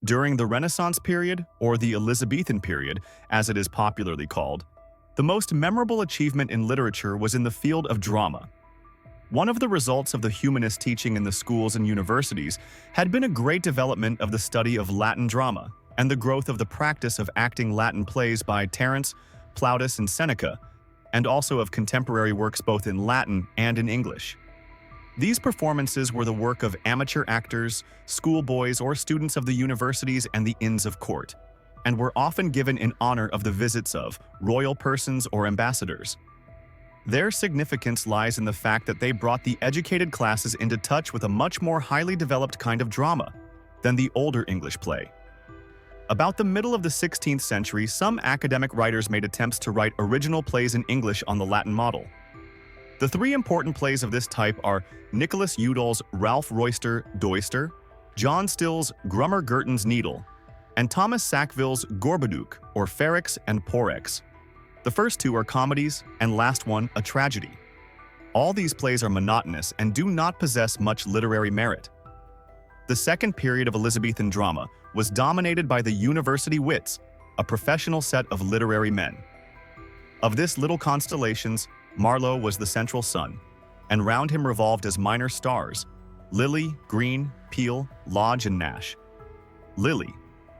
During the Renaissance period, or the Elizabethan period, as it is popularly called, the most memorable achievement in literature was in the field of drama. One of the results of the humanist teaching in the schools and universities had been a great development of the study of Latin drama and the growth of the practice of acting Latin plays by Terence, Plautus, and Seneca, and also of contemporary works both in Latin and in English. These performances were the work of amateur actors, schoolboys, or students of the universities and the Inns of Court, and were often given in honor of the visits of royal persons or ambassadors. Their significance lies in the fact that they brought the educated classes into touch with a much more highly developed kind of drama than the older English play. About the middle of the 16th century, some academic writers made attempts to write original plays in English on the Latin model. The three important plays of this type are Nicholas Udall's Ralph Royster Doyster, John Still's Grummer Girton's Needle, and Thomas Sackville's Gorboduc, or Ferrex and Porrex. The first two are comedies, and last one a tragedy. All these plays are monotonous and do not possess much literary merit. The second period of Elizabethan drama was dominated by the University Wits, a professional set of literary men. Of this little constellations, Marlowe was the central sun, and round him revolved as minor stars, Lyly, Greene, Peele, Lodge, and Nash. Lyly,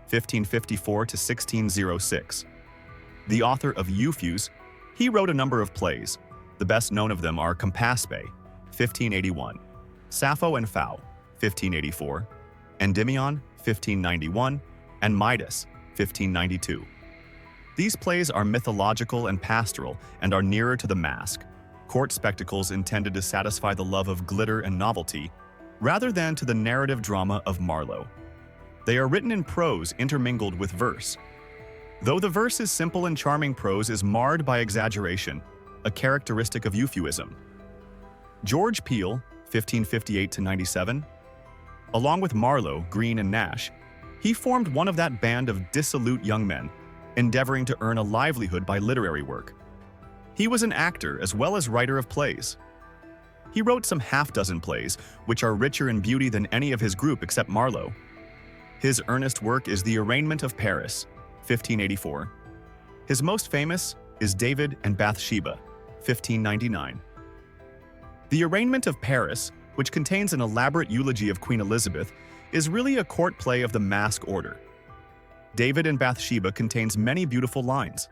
1554 to 1606. The author of Euphues, he wrote a number of plays. The best known of them are Campaspe, 1581, Sappho and Phao, 1584, Endymion, 1591, and Midas, 1592. These plays are mythological and pastoral and are nearer to the masque, court spectacles intended to satisfy the love of glitter and novelty, rather than to the narrative drama of Marlowe. They are written in prose intermingled with verse. Though the verse is simple and charming, prose is marred by exaggeration, a characteristic of Euphuism. George Peele, 1558–97, along with Marlowe, Greene, and Nash, he formed one of that band of dissolute young men, endeavoring to earn a livelihood by literary work. He was an actor as well as writer of plays. He wrote some half-dozen plays, which are richer in beauty than any of his group except Marlowe. His earnest work is The Arraignment of Paris, 1584. His most famous is David and Bathsheba, 1599. The Arraignment of Paris, which contains an elaborate eulogy of Queen Elizabeth, is really a court play of the masque order. David and Bathsheba contains many beautiful lines.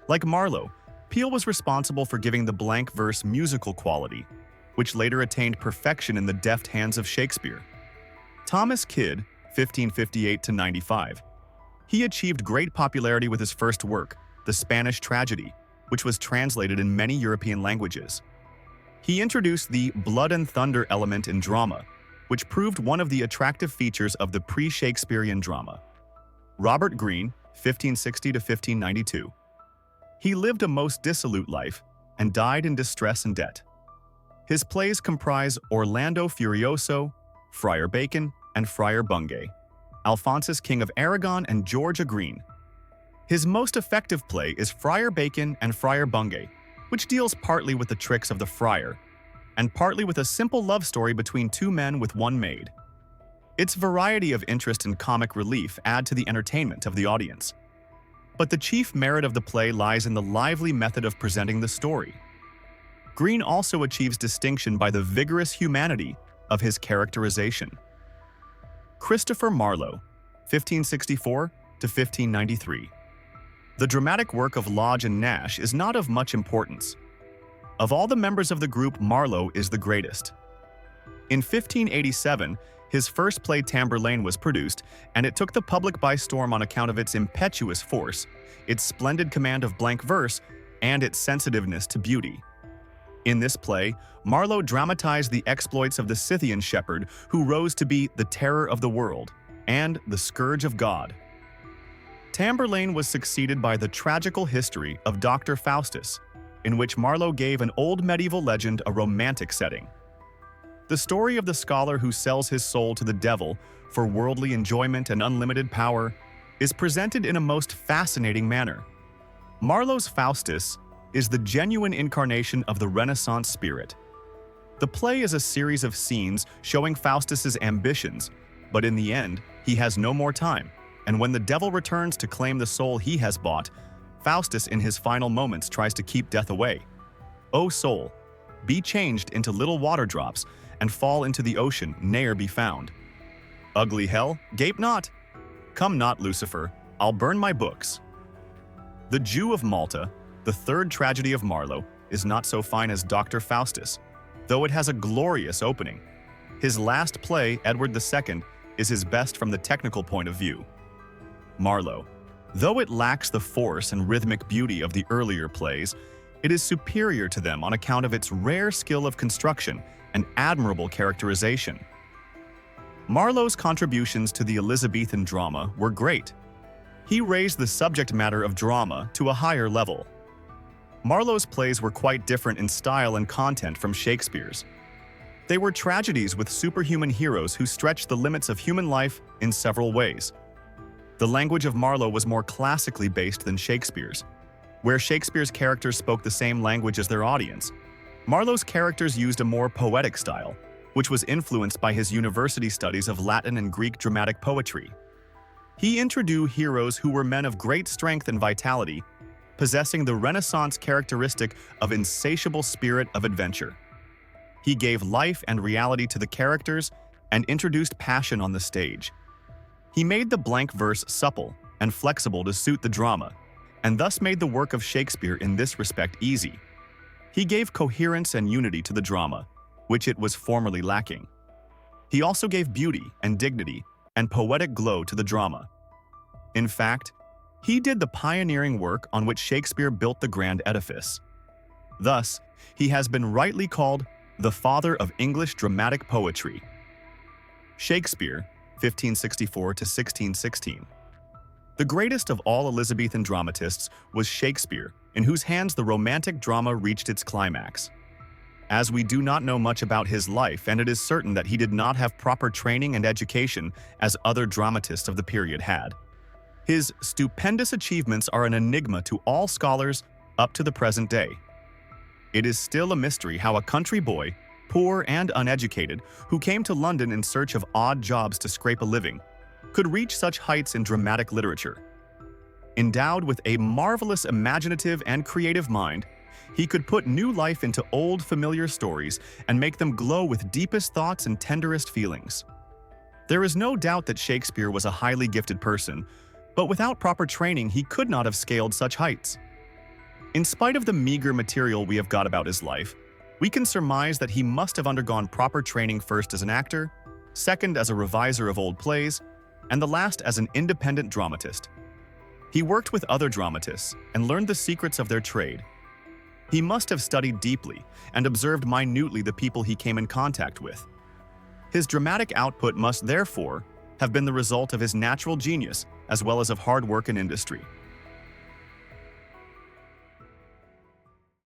Like Marlowe, Peele was responsible for giving the blank verse musical quality, which later attained perfection in the deft hands of Shakespeare. Thomas Kyd, 1558–95. He achieved great popularity with his first work, The Spanish Tragedy, which was translated in many European languages. He introduced the blood and thunder element in drama, which proved one of the attractive features of the pre-Shakespearean drama. Robert Greene, 1560–1592. He lived a most dissolute life and died in distress and debt. His plays comprise Orlando Furioso, Friar Bacon, and Friar Bungay, Alphonsus King of Aragon, and George a Greene. His most effective play is Friar Bacon and Friar Bungay, which deals partly with the tricks of the friar, and partly with a simple love story between two men with one maid. Its variety of interest and comic relief add to the entertainment of the audience. But the chief merit of the play lies in the lively method of presenting the story. Greene also achieves distinction by the vigorous humanity of his characterization. Christopher Marlowe, 1564–1593. The dramatic work of Lodge and Nash is not of much importance. Of all the members of the group, Marlowe is the greatest. In 1587, his first play Tamburlaine was produced, and it took the public by storm on account of its impetuous force, its splendid command of blank verse, and its sensitiveness to beauty. In this play, Marlowe dramatized the exploits of the Scythian shepherd who rose to be the terror of the world and the scourge of God. Tamburlaine was succeeded by the tragical history of Dr. Faustus, in which Marlowe gave an old medieval legend a romantic setting. The story of the scholar who sells his soul to the devil for worldly enjoyment and unlimited power is presented in a most fascinating manner. Marlowe's Faustus is the genuine incarnation of the Renaissance spirit. The play is a series of scenes showing Faustus's ambitions, But in the end, he has no more time, and when the devil returns to claim the soul he has bought, Faustus in his final moments tries to keep death away. O soul, be changed into little water drops and fall into the ocean, ne'er be found. Ugly hell, gape not! Come not, Lucifer, I'll burn my books. The Jew of Malta, the third tragedy of Marlowe, is not so fine as Dr. Faustus, though it has a glorious opening. His last play, Edward II, is his best from the technical point of view. Marlowe. Though it lacks the force and rhythmic beauty of the earlier plays, it is superior to them on account of its rare skill of construction and admirable characterization. Marlowe's contributions to the Elizabethan drama were great. He raised the subject matter of drama to a higher level. Marlowe's plays were quite different in style and content from Shakespeare's. They were tragedies with superhuman heroes who stretched the limits of human life in several ways. The language of Marlowe was more classically based than Shakespeare's. Where Shakespeare's characters spoke the same language as their audience, Marlowe's characters used a more poetic style, which was influenced by his university studies of Latin and Greek dramatic poetry. He introduced heroes who were men of great strength and vitality, possessing the Renaissance characteristic of insatiable spirit of adventure. He gave life and reality to the characters and introduced passion on the stage. He made the blank verse supple and flexible to suit the drama, and thus made the work of Shakespeare in this respect easy. He gave coherence and unity to the drama, which it was formerly lacking. He also gave beauty and dignity and poetic glow to the drama. In fact, he did the pioneering work on which Shakespeare built the grand edifice. Thus, he has been rightly called the father of English dramatic poetry. Shakespeare, 1564 to 1616. The greatest of all Elizabethan dramatists was Shakespeare, in whose hands the romantic drama reached its climax. As we do not know much about his life, and it is certain that he did not have proper training and education as other dramatists of the period had, his stupendous achievements are an enigma to all scholars up to the present day. It is still a mystery how a country boy, poor and uneducated, who came to London in search of odd jobs to scrape a living, could reach such heights in dramatic literature. Endowed with a marvelous imaginative and creative mind, he could put new life into old familiar stories and make them glow with deepest thoughts and tenderest feelings. There is no doubt that Shakespeare was a highly gifted person, but without proper training he could not have scaled such heights. In spite of the meager material we have got about his life, we can surmise that he must have undergone proper training first as an actor, second as a reviser of old plays, and the last as an independent dramatist. He worked with other dramatists and learned the secrets of their trade. He must have studied deeply and observed minutely the people he came in contact with. His dramatic output must therefore have been the result of his natural genius as well as of hard work and industry.